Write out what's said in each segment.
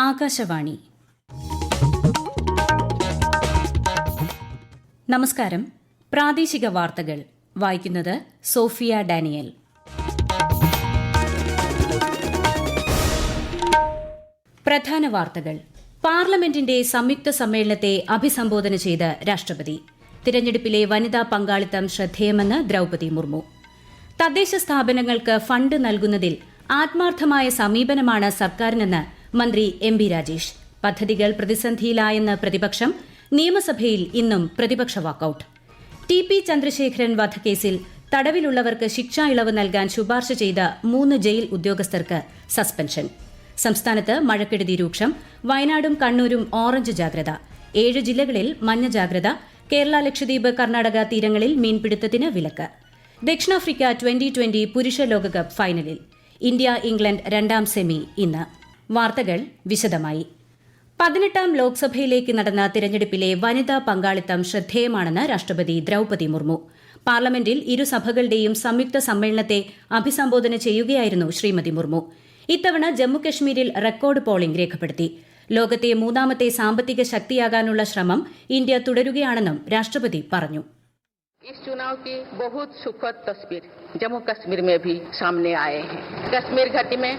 ആകാശവാണി. നമസ്കാരം. പ്രാദേശിക വാർത്തകൾ വായിക്കുന്നത് സോഫിയ ഡാനിയൽ. പ്രധാന വാർത്തകൾ. പാർലമെന്റിന്റെ സംയുക്ത സമ്മേളനത്തെ അഭിസംബോധന ചെയ്ത് രാഷ്ട്രപതി. തിരഞ്ഞെടുപ്പിലെ വനിതാ പങ്കാളിത്തം ശ്രദ്ധേയമെന്ന് ദ്രൌപദി മുർമു. തദ്ദേശ സ്ഥാപനങ്ങൾക്ക് ഫണ്ട് നൽകുന്നതിൽ ആത്മാർത്ഥമായ സമീപനമാണ് സർക്കാരിനെന്ന് മന്ത്രി എം.ബി. രാജേഷ്. പദ്ധതികൾ പ്രതിസന്ധിയിലായെന്ന് പ്രതിപക്ഷം. നിയമസഭയിൽ ഇന്നും പ്രതിപക്ഷ വാക്കൌട്ട്. ടി.പി. ചന്ദ്രശേഖരൻ വധക്കേസിൽ തടവിലുള്ളവർക്ക് ശിക്ഷാ ഇളവ് നൽകാൻ ശുപാർശ ചെയ്ത 3 ജയിൽ ഉദ്യോഗസ്ഥർക്ക് സസ്പെൻഷൻ. സംസ്ഥാനത്ത് മഴക്കെടുതി രൂക്ഷം. വയനാടും കണ്ണൂരും ഓറഞ്ച് ജാഗ്രത. 7 ജില്ലകളിൽ മഞ്ഞ ജാഗ്രത. കേരള, ലക്ഷദ്വീപ്, കർണാടക തീരങ്ങളിൽ മീൻപിടുത്തത്തിന് വിലക്ക്. ദക്ഷിണാഫ്രിക്ക ട്വന്റി പുരുഷ ലോകകപ്പ് ഫൈനലിൽ. ഇന്ത്യ ഇംഗ്ലണ്ട് രണ്ടാം സെമി ഇന്ന്. വാർത്തകൾ വിശദമായി. 18ാം ലോക്സഭയിലേക്ക് നടന്ന തിരഞ്ഞെടുപ്പിലെ വനിതാ പങ്കാളിത്തം ശ്രദ്ധേയമാണെന്ന് രാഷ്ട്രപതി ദ്രൌപദി മുർമു. പാർലമെന്റിൽ ഇരുസഭകളുടെയും സംയുക്ത സമ്മേളനത്തെ അഭിസംബോധന ചെയ്യുകയായിരുന്നു ശ്രീമതി മുർമു. ഇത്തവണ ജമ്മുകശ്മീരിൽ റെക്കോർഡ് പോളിംഗ് രേഖപ്പെടുത്തി. ലോകത്തെ 3ാമത്തെ സാമ്പത്തിക ശക്തിയാകാനുള്ള ശ്രമം ഇന്ത്യ തുടരുകയാണെന്നും രാഷ്ട്രപതി പറഞ്ഞു. इस चुनाव की बहुत सुखद तस्वीर जम्मू कश्मीर में भी सामने आए हैं. कश्मीर घाटी में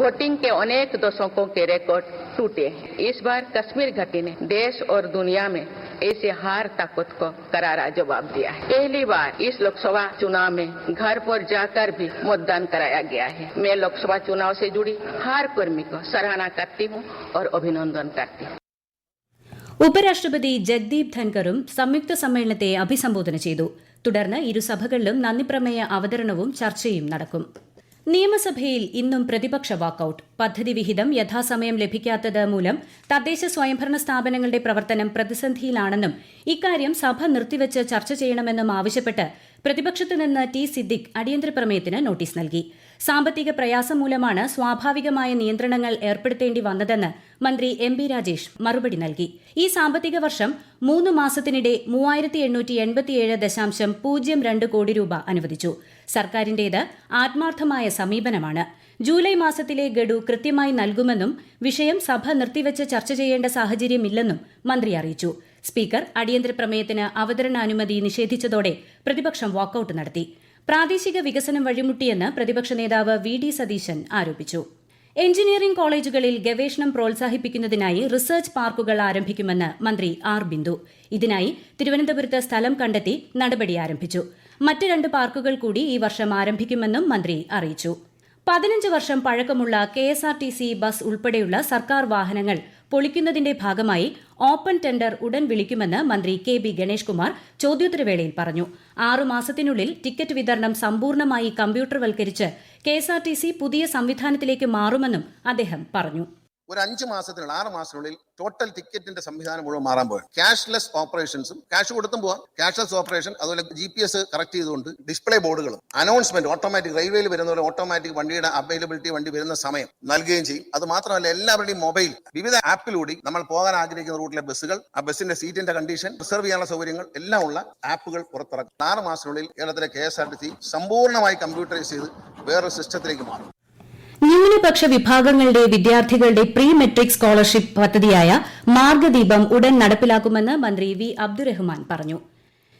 वोटिंग के अनेक दशकों के रिकॉर्ड टूटे हैं. इस बार कश्मीर घाटी ने देश और दुनिया में ऐसे हार ताकत को करारा जवाब दिया है. पहली बार इस लोकसभा चुनाव में घर पर जाकर भी मतदान कराया गया है. मैं लोकसभा चुनाव से जुड़ी हर कर्मी को सराहना करती हूँ और अभिनंदन करती हूँ. ഉപരാഷ്ട്രപതി ജഗ്ദീപ് ധൻകറും സംയുക്ത സമ്മേളനത്തെ അഭിസംബോധന ചെയ്തു. തുടർന്ന് ഇരുസഭകളിലും നന്ദിപ്രമേയ അവതരണവും ചർച്ചയും നടക്കും. നിയമസഭയിൽ ഇന്നും പ്രതിപക്ഷ വാക്കൌട്ട്. പദ്ധതി വിഹിതം യഥാസമയം ലഭിക്കാത്തത് മൂലം തദ്ദേശ സ്വയംഭരണ സ്ഥാപനങ്ങളുടെ പ്രവർത്തനം പ്രതിസന്ധിയിലാണെന്നും ഇക്കാര്യം സഭ നിർത്തിവച്ച് ചർച്ച ചെയ്യണമെന്നും ആവശ്യപ്പെട്ട് പ്രതിപക്ഷത്തു നിന്ന് ടി സിദ്ദിഖ് അടിയന്തര പ്രമേയത്തിന് നോട്ടീസ് നൽകി. സാമ്പത്തിക പ്രയാസം മൂലമാണ് സ്വാഭാവികമായ നിയന്ത്രണങ്ങൾ ഏർപ്പെടുത്തേണ്ടി വന്നതെന്ന് മന്ത്രി എം.ബി. രാജേഷ് മറുപടി നൽകി. ഈ സാമ്പത്തിക വർഷം 3 മാസത്തിനിടെ 3877.02 കോടി രൂപ അനുവദിച്ചു. സർക്കാരിന്റേത് ആത്മാർത്ഥമായ സമീപനമാണ്. ജൂലൈ മാസത്തിലെ ഗഡു കൃത്യമായി നൽകുമെന്നും വിഷയം സഭ നിർത്തിവച്ച് ചർച്ച ചെയ്യേണ്ട സാഹചര്യമില്ലെന്നും മന്ത്രി അറിയിച്ചു. സ്പീക്കർ അടിയന്തര പ്രമേയത്തിന് അവതരണാനുമതി നിഷേധിച്ചതോടെ പ്രതിപക്ഷം വാക്കൌട്ട് നടത്തി. പ്രാദേശിക വികസനം വഴിമുട്ടിയെന്ന് പ്രതിപക്ഷ നേതാവ് വി.ഡി. സതീശൻ ആരോപിച്ചു. എഞ്ചിനീയറിംഗ് കോളേജുകളിൽ ഗവേഷണം പ്രോത്സാഹിപ്പിക്കുന്നതിനായി റിസർച്ച് പാർക്കുകൾ ആരംഭിക്കുമെന്ന് മന്ത്രി ആർ. ബിന്ദു. ഇതിനായി തിരുവനന്തപുരത്ത് സ്ഥലം കണ്ടെത്തി നടപടി ആരംഭിച്ചു. മറ്റ് 2 പാർക്കുകൾ കൂടി ഈ വർഷം ആരംഭിക്കുമെന്നും മന്ത്രി അറിയിച്ചു. 15 വർഷം പഴക്കമുള്ള കെഎസ്ആർടിസി ബസ് ഉൾപ്പെടെയുള്ള സർക്കാർ വാഹനങ്ങൾ പൊളിക്കുന്നതിന്റെ ഭാഗമായി ഓപ്പൺ ടെൻഡർ ഉടൻ വിളിക്കുമെന്ന് മന്ത്രി കെ.ബി. ഗണേഷ് കുമാർ ചോദ്യോത്തരവേളയിൽ പറഞ്ഞു. 6 മാസത്തിനുള്ളിൽ ടിക്കറ്റ് വിതരണം സമ്പൂർണ്ണമായി കമ്പ്യൂട്ടർവൽക്കരിച്ച് കെഎസ്ആർടിസി പുതിയ സംവിധാനത്തിലേക്ക് മാറുമെന്നും അദ്ദേഹം പറഞ്ഞു. ഒരു 5 മാസത്തിനുള്ളിൽ 6 മാസത്തിനുള്ളിൽ ടോട്ടൽ ടിക്കറ്റിന്റെ സംവിധാനം മുഴുവൻ മാറാൻ പോയി. ക്യാഷ്ലെസ് ഓപ്പറേഷൻസും ക്യാഷ് കൊടുത്തും പോവാം. ക്യാഷ്ലെസ് ഓപ്പറേഷൻ, അതുപോലെ GPS കറക്റ്റ് ചെയ്തുകൊണ്ട് ഡിസ്പ്ലേ ബോർഡുകളും അനൗൺസ്മെന്റ് ഓട്ടോമാറ്റിക് റെയിൽവേയിൽ വരുന്ന പോലെ ഓട്ടോമാറ്റിക് വണ്ടിയുടെ അവൈലബിലിറ്റി വണ്ടി വരുന്ന സമയം നൽകുകയും ചെയ്യും. അത് മാത്രമല്ല എല്ലാവരുടെയും മൊബൈൽ വിവിധ ആപ്പിലൂടെ നമ്മൾ പോകാൻ ആഗ്രഹിക്കുന്ന റൂട്ടിലെ ബസ്സുകൾ, ആ ബസ്സിന്റെ സീറ്റിന്റെ കണ്ടീഷൻ, റിസർവ് ചെയ്യാനുള്ള സൗകര്യങ്ങൾ എല്ലാം ഉള്ള ആപ്പുകൾ പുറത്തിറക്കും. 6 മാസത്തിനുള്ളിൽ കേരളത്തിലെ KSRTC സമ്പൂർണ്ണമായി കമ്പ്യൂട്ടറൈസ് ചെയ്ത് വേറൊരു സിസ്റ്റത്തിലേക്ക് മാറും. ന്യൂനപക്ഷ വിഭാഗങ്ങളുടെ വിദ്യാർത്ഥികളുടെ പ്രീ മെട്രിക് സ്കോളർഷിപ്പ് പദ്ധതിയായ മാർഗദീപം ഉടൻ നടപ്പിലാക്കുമെന്ന് മന്ത്രി വി. അബ്ദുറഹ്മാൻ പറഞ്ഞു.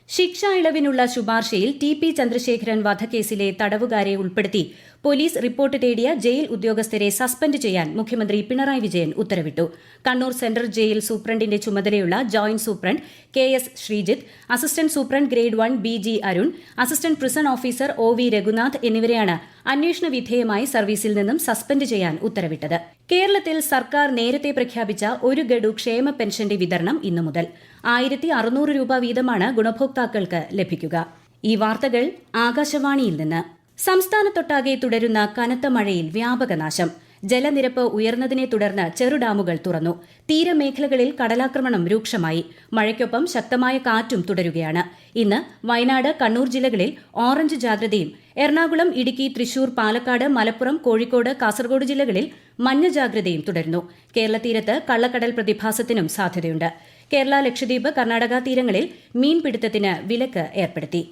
ശിക്ഷാ ഇളവിനുള്ള ശുപാർശയിൽ ടി.പി. ചന്ദ്രശേഖരൻ വധക്കേസിലെ തടവുകാരെ ഉൾപ്പെടുത്തി പോലീസ് റിപ്പോർട്ട് തേടിയ ജയിൽ ഉദ്യോഗസ്ഥരെ സസ്പെൻഡ് ചെയ്യാൻ മുഖ്യമന്ത്രി പിണറായി വിജയൻ ഉത്തരവിട്ടു. കണ്ണൂർ സെൻട്രൽ ജയിൽ സൂപ്രണ്ടിന്റെ ചുമതലയുള്ള joint superintendent K S. Sreejith, assistant superintendent grade 1 B G. Arun, assistant prison officer O V. Raghunath എന്നിവരെയാണ് അന്വേഷണ വിധേയമായി സർവീസിൽ നിന്നും സസ്പെൻഡ് ചെയ്യാൻ ഉത്തരവിട്ടത്. കേരളത്തിൽ സർക്കാർ നേരത്തെ പ്രഖ്യാപിച്ച 1 ഗഡു ക്ഷേമ പെൻഷന്റെ വിതരണം ഇന്നു മുതൽ 1600 രൂപ വീതമാണ് ഗുണഭോക്താക്കൾക്ക് ലഭിക്കുക. ഈ വാർത്തകൾ ആകാശവാണിയിൽ നിന്ന്. സംസ്ഥാനത്തൊട്ടാകെ തുടരുന്ന കനത്ത മഴയിൽ വ്യാപക നാശം. ജലനിരപ്പ് ഉയർന്നതിനെ തുടർന്ന് ചെറുഡാമുകൾ തുറന്നു. തീരമേഖലകളിൽ കടലാക്രമണം രൂക്ഷമായി. മഴയ്ക്കൊപ്പം ശക്തമായ കാറ്റും തുടരുകയാണ്. ഇന്ന് വയനാട്, കണ്ണൂർ ജില്ലകളിൽ ഓറഞ്ച് ജാഗ്രതയും എറണാകുളം, ഇടുക്കി, തൃശൂർ, പാലക്കാട്, മലപ്പുറം, കോഴിക്കോട്, കാസർഗോഡ് ജില്ലകളിൽ മഞ്ഞ ജാഗ്രതയും തുടരുന്നു. കേരള തീരത്ത് കള്ളക്കടൽ പ്രതിഭാസത്തിനും സാധ്യതയുണ്ട്. കേരള, ലക്ഷദ്വീപ്, കർണാടക തീരങ്ങളിൽ മീൻപിടുത്തത്തിന് വിലക്ക് ഏർപ്പെടുത്തി.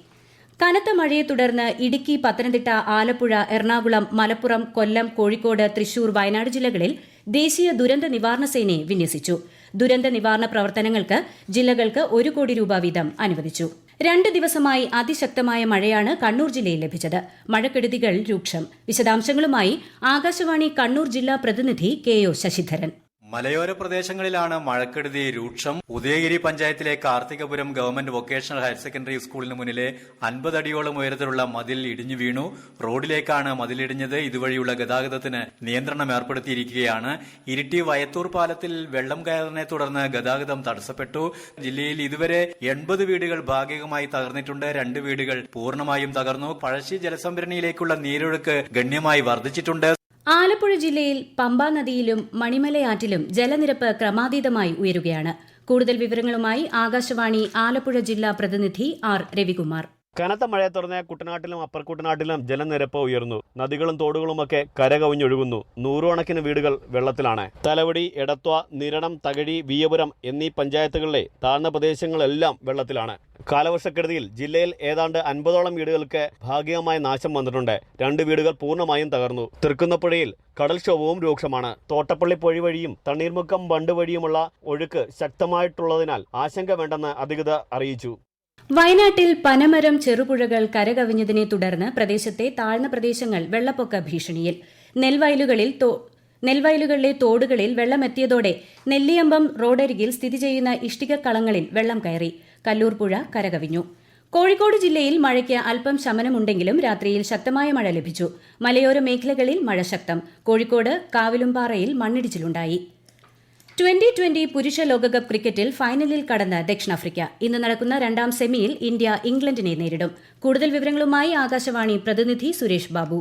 കനത്ത മഴയെ തുടർന്ന് ഇടുക്കി, പത്തനംതിട്ട, ആലപ്പുഴ, എറണാകുളം, മലപ്പുറം, കൊല്ലം, കോഴിക്കോട്, തൃശൂർ, വയനാട് ജില്ലകളിൽ ദേശീയ ദുരന്ത നിവാരണ സേനയെ വിന്യസിച്ചു. ദുരന്ത നിവാരണ പ്രവർത്തനങ്ങൾക്ക് ജില്ലകൾക്ക് 1 കോടി രൂപ വീതം അനുവദിച്ചു. 2 ദിവസമായി അതിശക്തമായ മഴയാണ് കണ്ണൂർ ജില്ലയിൽ ലഭിച്ചത്. മഴക്കെടുതികൾ രൂക്ഷം. വിശദാംശങ്ങളുമായി ആകാശവാണി കണ്ണൂർ ജില്ലാ പ്രതിനിധി KO ശശിധരൻ. മലയോര പ്രദേശങ്ങളിലാണ് മഴക്കെടുതി രൂക്ഷം. ഉദയഗിരി പഞ്ചായത്തിലെ Karthikapuram government vocational higher secondary സ്കൂളിന് മുന്നിലെ 50 അടിയോളം ഉയരത്തിലുള്ള മതിൽ ഇടിഞ്ഞു വീണു. റോഡിലേക്കാണ് മതിലിടിഞ്ഞത്. ഇതുവഴിയുള്ള ഗതാഗതത്തിന് നിയന്ത്രണം ഏർപ്പെടുത്തിയിരിക്കുകയാണ്. ഇരിട്ടി വയത്തൂർ പാലത്തിൽ വെള്ളം കയറിനെ തുടർന്ന് ഗതാഗതം തടസ്സപ്പെട്ടു. ജില്ലയിൽ ഇതുവരെ 80 വീടുകൾ ഭാഗികമായി തകർന്നിട്ടുണ്ട്. 2 വീടുകൾ പൂർണ്ണമായും തകർന്നു. പഴശ്ശി ജലസംഭരണിയിലേക്കുള്ള നീരൊഴുക്ക് ഗണ്യമായി വർദ്ധിച്ചിട്ടുണ്ട്. ആലപ്പുഴ ജില്ലയിൽ പമ്പാ നദിയിലും മണിമലയാറ്റിലും ജലനിരപ്പ് ക്രമാതീതമായി ഉയരുകയാണ്. കൂടുതൽ വിവരങ്ങളുമായി ആകാശവാണി ആലപ്പുഴ ജില്ലാ പ്രതിനിധി R രവികുമാർ. കനത്ത മഴയെ തുടർന്ന് കുട്ടനാട്ടിലും അപ്പർ കുട്ടനാട്ടിലും ജലനിരപ്പ് ഉയർന്നു. നദികളും തോടുകളുമൊക്കെ കരകവിഞ്ഞൊഴുകുന്നു. 100 കണക്കിന് വീടുകൾ വെള്ളത്തിലാണ്. തലവടി, എടത്വ, നിരണം, തകഴി, വിയ്യപുരം എന്നീ പഞ്ചായത്തുകളിലെ താഴ്ന്ന പ്രദേശങ്ങളെല്ലാം വെള്ളത്തിലാണ്. കാലവർഷക്കെടുതിയിൽ ജില്ലയിൽ ഏതാണ്ട് 50ഓളം വീടുകൾക്ക് ഭാഗികമായ നാശം വന്നിട്ടുണ്ട്. 2 വീടുകൾ പൂർണ്ണമായും തകർന്നു. തൃക്കുന്നപ്പുഴയിൽ കടൽക്ഷോഭവും രൂക്ഷമാണ്. തോട്ടപ്പള്ളി പൊഴി വഴിയും തണ്ണീർമുക്കം ബണ്ട് വഴിയുമുള്ള ഒഴുക്ക് ശക്തമായിട്ടുള്ളതിനാൽ ആശങ്ക വേണ്ടെന്ന് അധികൃതർ അറിയിച്ചു. വയനാട്ടിൽ പനമരം ചെറുപുഴകൾ കരകവിഞ്ഞതിനെ തുടർന്ന് പ്രദേശത്തെ താഴ്ന്ന പ്രദേശങ്ങൾ വെള്ളപ്പൊക്ക ഭീഷണിയിൽ. നെൽവയലുകളിലെ തോടുകളിൽ വെള്ളമെത്തിയതോടെ നെല്ലിയമ്പം റോഡരികിൽ സ്ഥിതി ചെയ്യുന്ന ഇഷ്ടികക്കളങ്ങളിൽ വെള്ളം കയറി. കല്ലൂർ പുഴ കരകവിഞ്ഞു. കോഴിക്കോട് ജില്ലയിൽ മഴയ്ക്ക് അല്പം ശമനമുണ്ടെങ്കിലും രാത്രിയിൽ ശക്തമായ മഴ ലഭിച്ചു. മലയോര മേഖലകളിൽ മഴ ശക്തം. കോഴിക്കോട് കാവിലുംപാറയിൽ മണ്ണിടിച്ചിലുണ്ടായി. 2020 പുരുഷ ലോകകപ്പ് ക്രിക്കറ്റിൽ ഫൈനലിൽ കടന്ന് ദക്ഷിണാഫ്രിക്ക. ഇന്ന് നടക്കുന്ന 2ാം സെമിയിൽ ഇന്ത്യ ഇംഗ്ലണ്ടിനെ നേരിടും. കൂടുതൽ വിവരങ്ങളുമായി ആകാശവാണി പ്രതിനിധി സുരേഷ് ബാബു.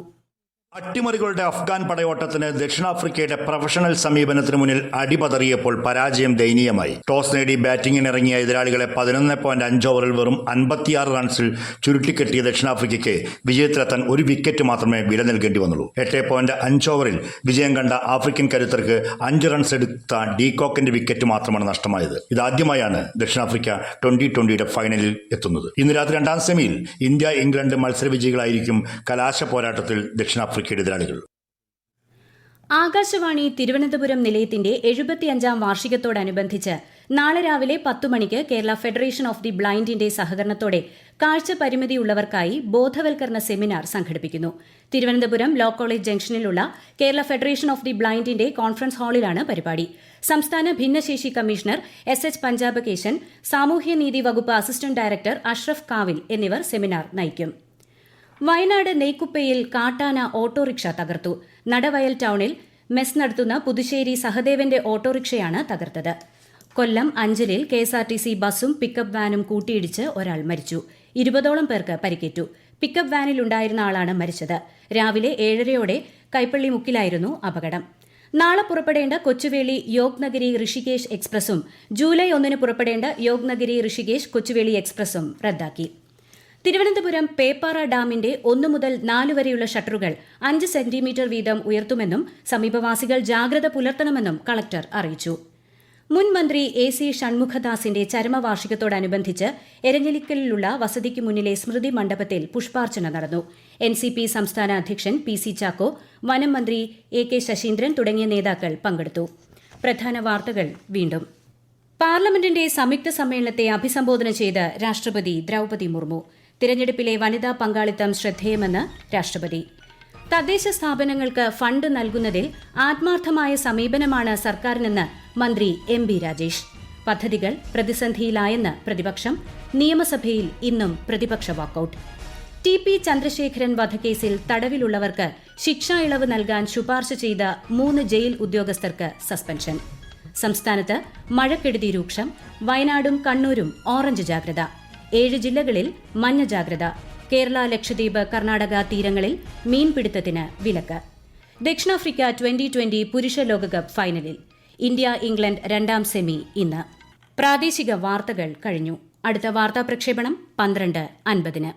അട്ടിമറികളുടെ അഫ്ഗാൻ പടയോട്ടത്തിന് ദക്ഷിണാഫ്രിക്കയുടെ പ്രൊഫഷണൽ സമീപനത്തിന് മുന്നിൽ അടിപതറിയപ്പോൾ പരാജയം ദയനീയമായി. ടോസ് നേടി ബാറ്റിംഗിനിറങ്ങിയ എതിരാളികളെ 11.5 ഓവറിൽ വെറും 56 റൺസിൽ ചുരുട്ടിക്കെട്ടിയ ദക്ഷിണാഫ്രിക്കയ്ക്ക് വിജയത്തിലെത്താൻ 1 വിക്കറ്റ് മാത്രമേ വില നൽകേണ്ടി വന്നുള്ളൂ. 8.5 ഓവറിൽ വിജയം കണ്ട ആഫ്രിക്കൻ കരുത്തർക്ക് 5 റൺസ് എടുത്ത ഡീകോക്കിന്റെ വിക്കറ്റ് മാത്രമാണ് നഷ്ടമായത്. ഇതാദ്യമായാണ് ദക്ഷിണാഫ്രിക്ക 2020യുടെ ഫൈനലിൽ എത്തുന്നത്. ഇന്ന് രാത്രി 2ാം സെമിയിൽ ഇന്ത്യ ഇംഗ്ലണ്ട് മത്സരവിജയികളായിരിക്കും കലാശ പോരാട്ടത്തിൽ ദക്ഷിണാഫ്രിക്ക എതിരാളികൾ. ആകാശവാണി തിരുവനന്തപുരം നിലയത്തിന്റെ 75ാം വാർഷികത്തോടനുബന്ധിച്ച് നാളെ രാവിലെ 10 മണിക്ക് കേരള ഫെഡറേഷൻ ഓഫ് ദി ബ്ലൈൻഡിന്റെ സഹകരണത്തോടെ കാഴ്ച പരിമിതിയുള്ളവർക്കായി ബോധവൽക്കരണ സെമിനാർ സംഘടിപ്പിക്കുന്നു. തിരുവനന്തപുരം ലോ കോളേജ് ജംഗ്ഷനിലുള്ള കേരള ഫെഡറേഷൻ ഓഫ് ദി ബ്ലൈൻഡിന്റെ കോൺഫറൻസ് ഹാളിലാണ് പരിപാടി. സംസ്ഥാന ഭിന്നശേഷി കമ്മീഷണർ SH പഞ്ചാബകേശൻ, സാമൂഹ്യനീതി വകുപ്പ് അസിസ്റ്റന്റ് ഡയറക്ടർ അഷ്റഫ് കാവിൽ എന്നിവർ സെമിനാർ നയിക്കും. വയനാട് നെയ്ക്കുപ്പയിൽ കാട്ടാന ഓട്ടോറിക്ഷ തകർത്തു. നടവയൽ ടൌണിൽ മെസ് നടത്തുന്ന പുതുശ്ശേരി സഹദേവന്റെ ഓട്ടോറിക്ഷയാണ് തകർത്തത്. കൊല്ലം അഞ്ചലിൽ KSRTC ബസും പിക്കപ്പ് വാനും കൂട്ടിയിടിച്ച് ഒരാൾ മരിച്ചു. 20ഓളം പേർക്ക് പരിക്കേറ്റു. പിക്കപ്പ് വാനിലുണ്ടായിരുന്ന ആളാണ് മരിച്ചത്. രാവിലെ 7:30 കൈപ്പള്ളി മുക്കിലായിരുന്നു അപകടം. നാളെ പുറപ്പെടേണ്ട കൊച്ചുവേളി യോഗ്നഗരി ഋഷികേശ് എക്സ്പ്രസും ജൂലൈ 1 പുറപ്പെടേണ്ട യോഗ്നഗരി ഋഷികേശ് കൊച്ചുവേളി എക്സ്പ്രസും റദ്ദാക്കി. തിരുവനന്തപുരം പേപ്പാറ ഡാമിന്റെ 1 മുതൽ 4 വരെയുള്ള ഷട്ടറുകൾ 5 സെന്റിമീറ്റർ വീതം ഉയർത്തുമെന്നും സമീപവാസികൾ ജാഗ്രത പുലർത്തണമെന്നും കളക്ടർ അറിയിച്ചു. മുൻ മന്ത്രി AC ഷൺമുഖദാസിന്റെ ചരമവാർഷികത്തോടനുബന്ധിച്ച് എരഞ്ഞിലിക്കലിലുള്ള വസതിക്ക് മുന്നിലെ സ്മൃതി മണ്ഡപത്തിൽ പുഷ്പാർച്ചന നടന്നു. NCP സംസ്ഥാന അധ്യക്ഷൻ PC ചാക്കോ, വനം മന്ത്രി AK ശശീന്ദ്രൻ തുടങ്ങിയ നേതാക്കൾ പങ്കെടുത്തു. പ്രധാന വാർത്തകൾ വീണ്ടും. പാർലമെന്റിന്റെ സംയുക്ത സമ്മേളനത്തെ അഭിസംബോധന ചെയ്ത് രാഷ്ട്രപതി ദ്രൌപദി മുർമു. തിരഞ്ഞെടുപ്പിലെ വനിതാ പങ്കാളിത്തം ശ്രദ്ധേയമെന്ന് രാഷ്ട്രപതി. തദ്ദേശ സ്ഥാപനങ്ങൾക്ക് ഫണ്ട് നൽകുന്നതിൽ ആത്മാർത്ഥമായ സമീപനമാണ് സർക്കാരിനെന്ന് മന്ത്രി MB രാജേഷ്. പദ്ധതികൾ പ്രതിസന്ധിയിലായെന്ന് പ്രതിപക്ഷം. നിയമസഭയിൽ ഇന്നും പ്രതിപക്ഷ വാക്കൌട്ട്. TP ചന്ദ്രശേഖരൻ വധക്കേസിൽ തടവിലുള്ളവർക്ക് ശിക്ഷാ ഇളവ് നൽകാൻ ശുപാർശ ചെയ്ത 3 ജയിൽ ഉദ്യോഗസ്ഥർക്ക് സസ്പെൻഷൻ. സംസ്ഥാനത്ത് മഴക്കെടുതി രൂക്ഷം. വയനാടും കണ്ണൂരും ഓറഞ്ച് ജാഗ്രത. 7 ജില്ലകളിൽ മഞ്ഞ ജാഗ്രത. കേരള, ലക്ഷദ്വീപ്, കർണാടക തീരങ്ങളിൽ മീൻപിടുത്തത്തിന് വിലക്ക്. ദക്ഷിണാഫ്രിക്ക 2020 പുരുഷ ലോകകപ്പ് ഫൈനലിൽ. ഇന്ത്യ ഇംഗ്ലണ്ട് 2ാം സെമി ഇന്ന്. പ്രാദേശിക വാർത്തകൾ കഴിഞ്ഞു. അടുത്ത വാർത്താ പ്രക്ഷേപണം 12:50.